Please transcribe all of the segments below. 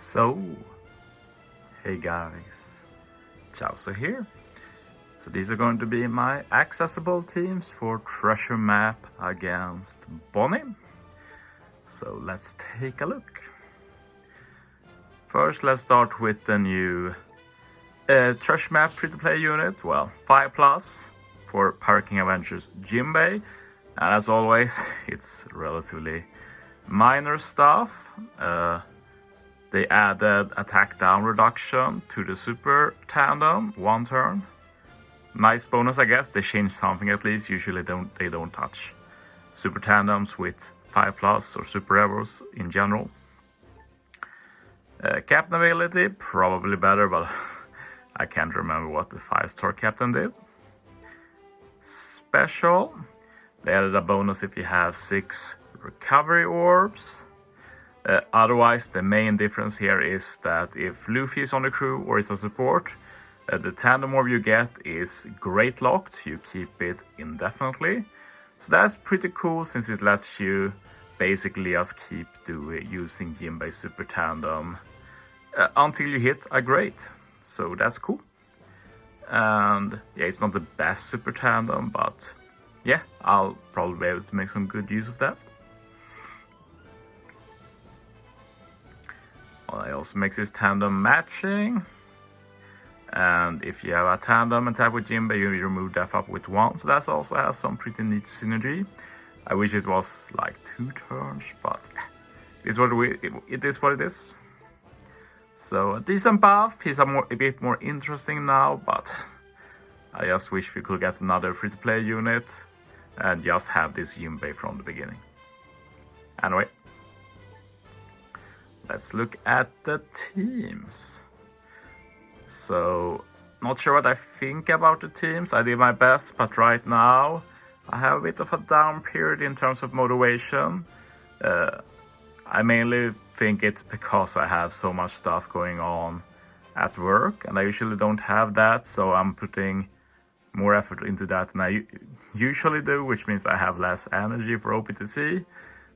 So, hey guys, Chauzu here. So these are going to be my accessible teams for Treasure Map against Bonney. So let's take a look. First, let's start with the new Treasure Map free-to-play unit. Well, 5+ for Parking Adventures Jinbe. And as always, it's relatively minor stuff. They added attack down reduction to the super tandem, 1 turn. Nice bonus, I guess. They changed something at least. Usually they don't touch super tandems with 5+ or super arrows in general. Captain ability, probably better, but I can't remember what the 5-star captain did. Special, they added a bonus if you have 6 recovery orbs. Otherwise, the main difference here is that if Luffy is on the crew or is a support, the tandem orb you get is great locked. You keep it indefinitely. So that's pretty cool since it lets you basically just keep using Jinbe super tandem until you hit a great. So that's cool. And yeah, it's not the best super tandem, but yeah, I'll probably be able to make some good use of that. Well, it also makes this tandem matching. And if you have a tandem attack with Jinbe, you remove death up with 1. So that also has some pretty neat synergy. I wish it was like 2 turns, but it is what it is. So a decent buff. He's a bit more interesting now, but I just wish we could get another free-to-play unit and just have this Jinbe from the beginning. Anyway, let's look at the teams. So, not sure what I think about the teams. I did my best, but right now I have a bit of a down period in terms of motivation. I mainly think it's because I have so much stuff going on at work, and I usually don't have that, so I'm putting more effort into that than I usually do, which means I have less energy for OPTC.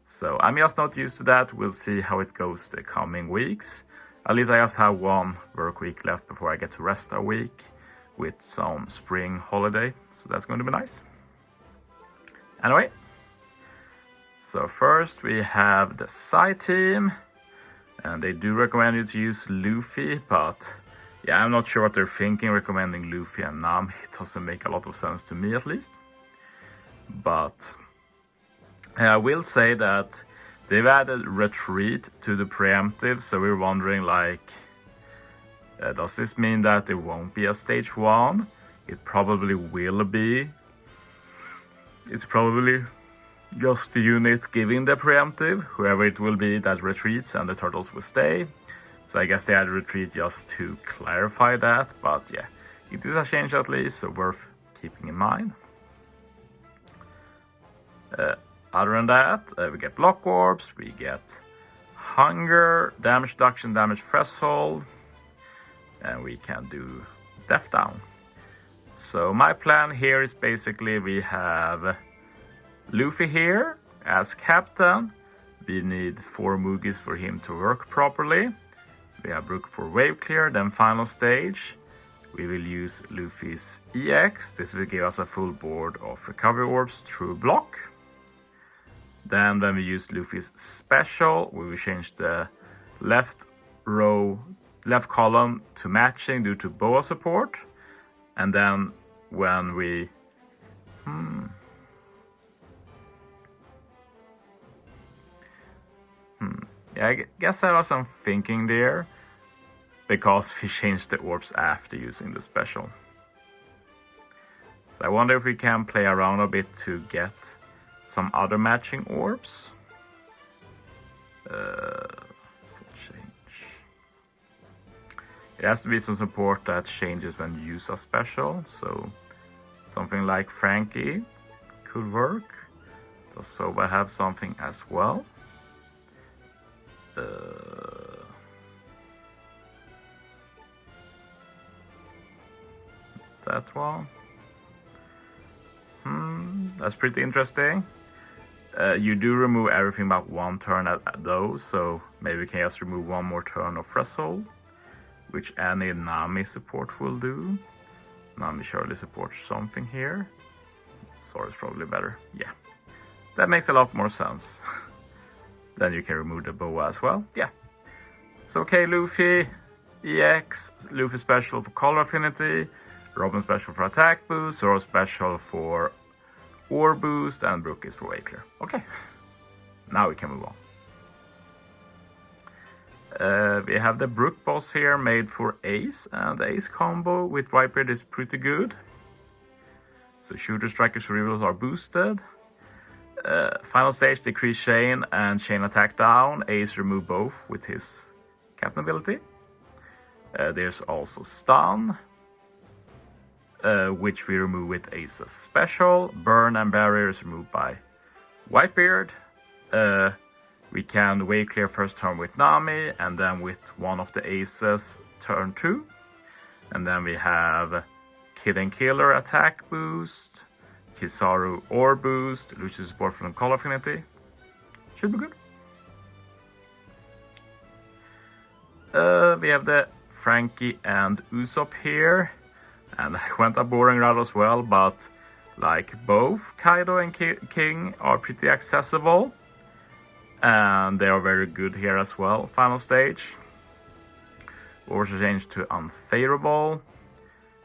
So I'm just not used to that. We'll see how it goes the coming weeks. At least I just have 1 work week left before I get to rest a week with some spring holiday. So that's going to be nice. Anyway, so first we have the side team. And they do recommend you to use Luffy, but yeah, I'm not sure what they're thinking recommending Luffy and Nam. It doesn't make a lot of sense to me at least. But I will say that they've added retreat to the preemptive, so we're wondering like, does this mean that there won't be a stage 1? It probably will be. It's probably just the unit giving the preemptive, whoever it will be that retreats, and the turtles will stay. So I guess they added retreat just to clarify that, but yeah, it is a change at least, so worth keeping in mind. Other than that, we get block orbs, we get hunger, damage reduction, damage threshold, and we can do death down. So my plan here is basically we have Luffy here as captain. We need 4 Moogies for him to work properly. We have Brook for wave clear, then final stage. We will use Luffy's EX. This will give us a full board of recovery orbs through block. Then when we use Luffy's special, we will change the left column to matching due to boa support. And then when we... Yeah, I guess I was some thinking there, because we changed the orbs after using the special. So I wonder if we can play around a bit to get some other matching orbs. Let's change. It has to be some support that changes when you use a special, so something like Franky could work. Does Soba have something as well? That one. That's pretty interesting. You do remove everything but 1 turn at those, so Maybe we can just remove one more turn of threshold, which any Nami support will do. Nami surely supports something here. Sword is probably better. Yeah, that makes a lot more sense. Then you can remove the boa as well. Yeah. So okay, Luffy, EX, Luffy special for color affinity, Robin special for attack boost, Zoro special for ore boost, and Brook is for wave clear. Okay, now we can move on. We have the Brook boss here made for Ace, and the Ace combo with Whitebeard is pretty good. So shooter, striker, cerebrals are boosted. Final stage, decrease chain and chain attack down. Ace remove both with his captain ability. There's also stun, which we remove with Ace's special. Burn and barrier is removed by Whitebeard. We can wave clear first turn with Nami, and then with one of the Aces turn 2. And then we have Kid and Killer attack boost, Kizaru ore boost, Lucy support from color affinity. Should be good. We have the Franky and Usopp here, and I went a boring route as well, but like both Kaido and King are pretty accessible, and they are very good here as well. Final stage, also changed to unfavorable.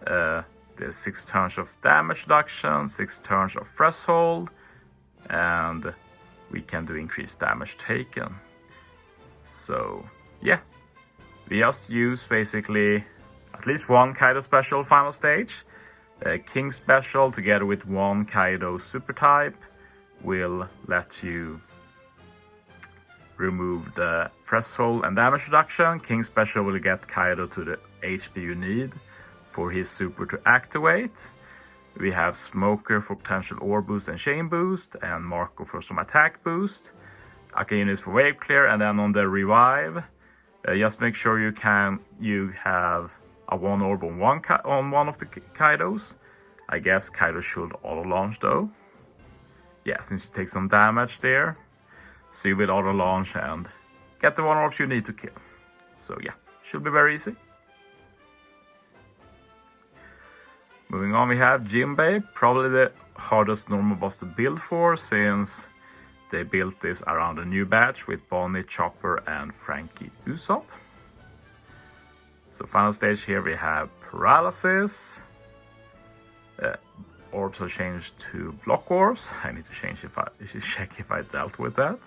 There's 6 turns of damage reduction, 6 turns of threshold, and we can do increased damage taken. So yeah, we just use basically at least one Kaido special final stage. King special together with one Kaido super type will let you remove the threshold and damage reduction. King special will get Kaido to the HP you need for his super to activate. We have Smoker for potential ore boost and chain boost, and Marco for some attack boost. Akainu is for wave clear, and then on the revive, just make sure you have a one orb on one of the Kaidos. I guess Kaido should auto launch though. Yeah, since you take some damage there, so you will auto launch and get the one orbs you need to kill. So yeah, should be very easy. Moving on, we have Jinbe, probably the hardest normal boss to build for, since they built this around a new batch with Bonney, Chopper, and Franky Usopp. So final stage here we have Paralysis. Orbs are changed to block orbs. I need to check if I dealt with that.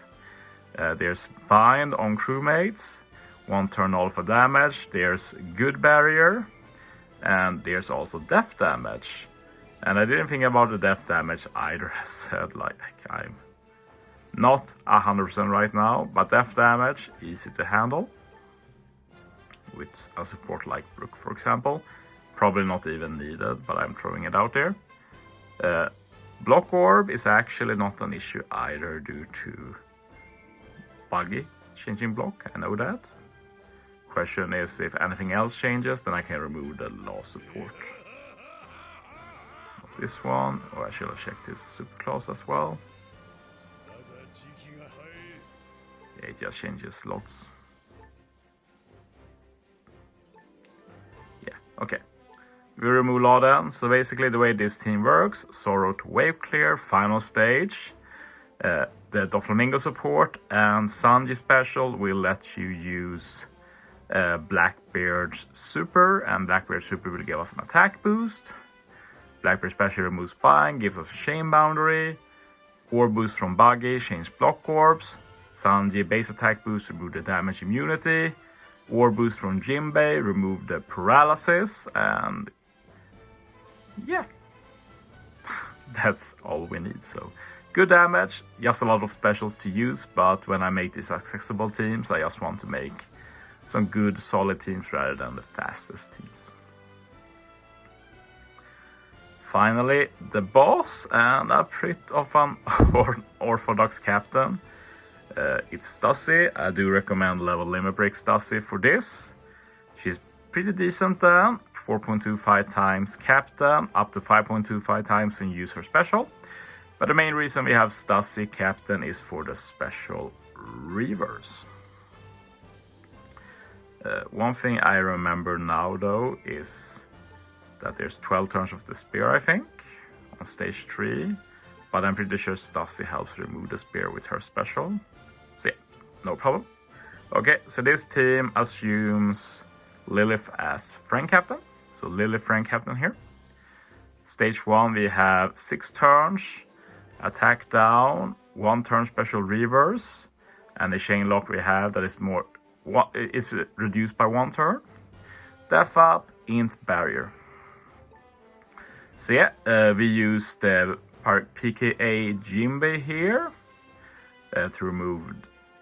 There's Bind on crewmates, 1 turn all for damage. There's Good Barrier. And there's also death damage. And I didn't think about the death damage either. I said, like, I'm not 100% right now, but death damage, easy to handle. With a support like Brook, for example. Probably not even needed, but I'm throwing it out there. Block Orb is actually not an issue either due to Buggy changing block, I know that. Question is, if anything else changes, then I can remove the law support. Not this one, or I should have checked this super class as well. Yeah, it just changes slots. Yeah, okay. We remove law then. So basically the way this team works, Zoro to wave clear, final stage. The Doflamingo support and Sanji special will let you use Blackbeard's super, and Blackbeard's super will give us an attack boost. Blackbeard special removes bind, gives us a chain boundary. Orb boost from Buggy, change block orbs. Sanji base attack boost, remove the damage immunity. Orb boost from Jinbe, remove the paralysis, and yeah, that's all we need. So good damage, just a lot of specials to use, but when I make these accessible teams, I just want to make some good solid teams rather than the fastest teams. Finally, the boss, and a bit of an orthodox captain. It's Stussy. I do recommend level limit break Stussy for this. She's pretty decent then, 4.25 times captain, up to 5.25 times when you use her special. But the main reason we have Stussy captain is for the special reverse. One thing I remember now though is that there's 12 turns of the spear, I think, on stage 3. But I'm pretty sure Stassi helps remove the spear with her special. So yeah, no problem. Okay, so this team assumes Lilith as Frank Captain. So Lilith Frank Captain here. Stage 1 we have 6 turns, attack down, 1 turn special reverse, and the chain lock we have that is reduced by 1 turn. Death up, int barrier. So yeah, we use the PKA Jinbe here to remove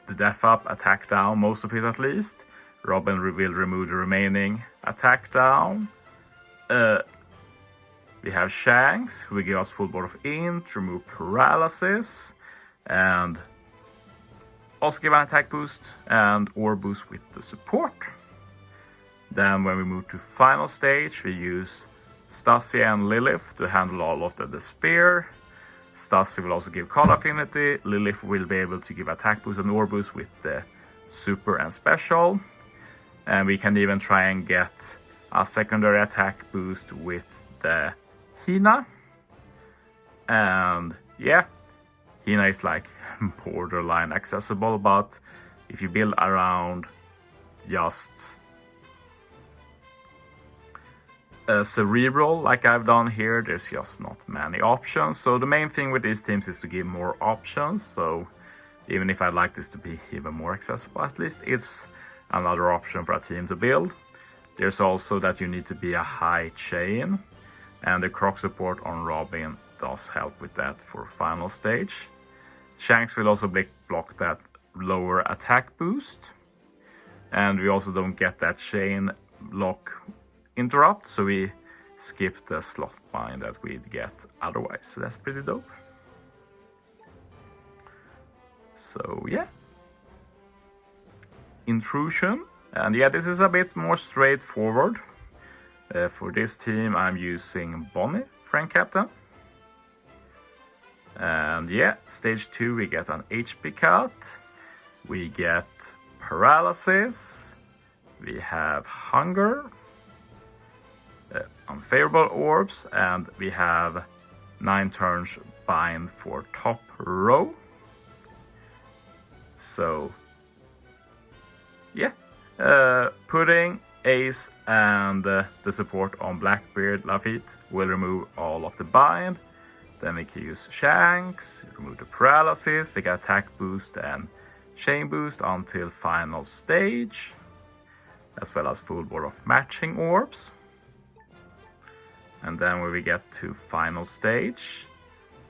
the death up, attack down, most of it at least. Robin will remove the remaining attack down. We have Shanks, who will give us full board of int, remove paralysis, and also give an attack boost and or boost with the support. Then when we move to final stage, we use Stassi and Lilith to handle all of the spear. Stassi will also give call affinity. Lilith will be able to give attack boost and or boost with the super and special. And we can even try and get a secondary attack boost with the Hina. And yeah, Hina is like borderline accessible, but if you build around just cerebral like I've done here, there's just not many options. So the main thing with these teams is to give more options. So even if I'd like this to be even more accessible, at least it's another option for a team to build. There's also that you need to be a high chain, and the Croc support on Robin does help with that for final stage. Shanks will also block that lower attack boost, and we also don't get that chain lock interrupt, so we skip the slot bind that we'd get otherwise. So that's pretty dope. So yeah, intrusion, and yeah, this is a bit more straightforward. For this team I'm using Bonney, Frank Captain. And yeah, stage 2 we get an HP cut, we get paralysis, we have hunger, unfavorable orbs, and we have 9 turns bind for top row. So yeah, putting Ace and the support on Blackbeard Lafitte will remove all of the bind. Then we can use Shanks, remove the paralysis, we get attack boost and chain boost until final stage, as well as full board of matching orbs. And then when we get to final stage,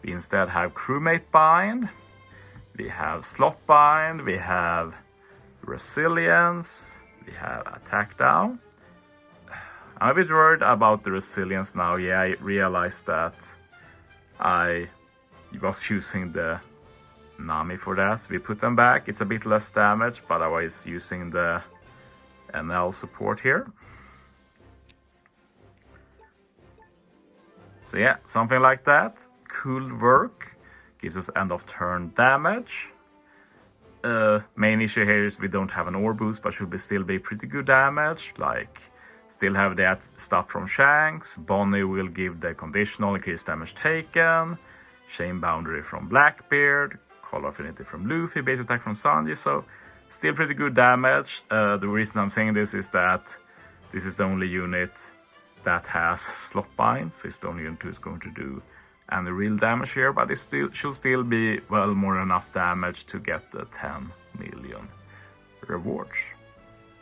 we instead have crewmate bind, we have slot bind, we have resilience, we have attack down. I'm a bit worried about the resilience now. Yeah, I realized that I was using the Nami for that. So we put them back. It's a bit less damage, but I was using the NL support here. So yeah, something like that. Cool work. Gives us end of turn damage. Main issue here is we don't have an ore boost, but should still be pretty good damage. Like, still have that stuff from Shanks. Bonney will give the conditional increased damage taken. Chain boundary from Blackbeard. Call affinity from Luffy. Base attack from Sanji. So still pretty good damage. The reason I'm saying this is that this is the only unit that has slot binds. So it's the only unit who's going to do any real damage here, but it should still be well more than enough damage to get the 10 million rewards.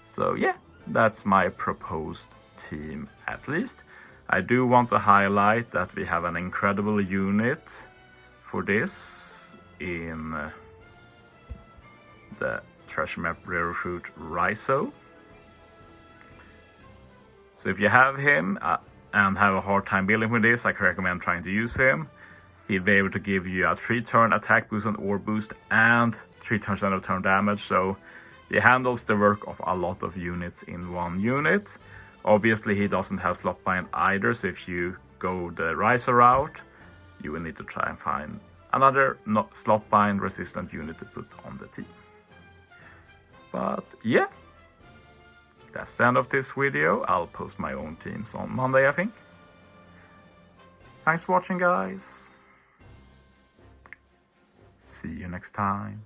So yeah, that's my proposed team at least. I do want to highlight that we have an incredible unit for this in the Treasure Map Rare Recruit Raizo. So if you have him and have a hard time building with this, I can recommend trying to use him. He'll be able to give you a 3-turn attack boost and ore boost and 3 turns end of turn damage. So he handles the work of a lot of units in one unit. Obviously he doesn't have slot bind either, so if you go the Riser route, you will need to try and find another slot bind resistant unit to put on the team. But yeah, that's the end of this video. I'll post my own teams on Monday, I think. Thanks for watching, guys. See you next time.